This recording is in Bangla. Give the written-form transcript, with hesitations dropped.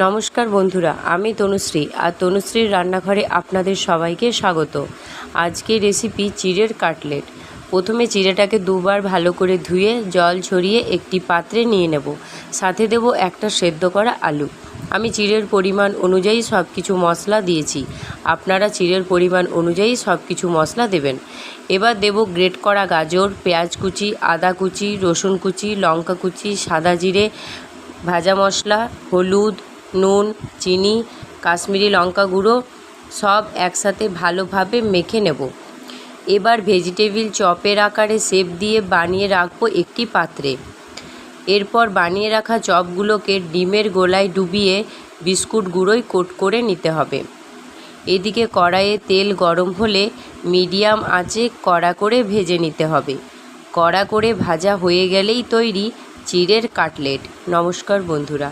নমস্কার বন্ধুরা, আমি তনুশ্রী আর তনুশ্রীর রান্নাঘরে আপনাদের সবাইকে স্বাগত। আজকের রেসিপি চিড়ের কাটলেট। প্রথমে চিড়েটাকে দুবার ভালো করে ধুয়ে জল ঝরিয়ে একটি পাত্রে নিয়ে নেব। সাথে দেব একটা সেদ্ধ করা আলু। আমি চিড়ের পরিমাণ অনুযায়ী সব কিছু মশলা দিয়েছি, আপনারা চিড়ের পরিমাণ অনুযায়ী সব কিছু মশলা দেবেন। এবার দেব গ্রেট করা গাজর, পেঁয়াজ কুচি, আদা কুচি, রসুন কুচি, লঙ্কা কুচি, সাদা জিরে, ভাজা মশলা, হলুদ, নুন, চিনি, কাশ্মীরি লঙ্কা গুঁড়ো সব একসাথে ভালোভাবে মেখে নেব। এবার ভেজিটেবিল চপের আকারে শেপ দিয়ে বানিয়ে রাখবো একটি পাত্রে। এরপর বানিয়ে রাখা চপগুলোকে ডিমের গোলায় ডুবিয়ে বিস্কুট গুঁড়োয় কোট করে নিতে হবে। এদিকে কড়াইয়ে তেল গরম হলে মিডিয়াম আঁচে কড়া করে ভেজে নিতে হবে। কড়া করে ভাজা হয়ে গেলেই তৈরি চিড়ের কাটলেট। নমস্কার বন্ধুরা।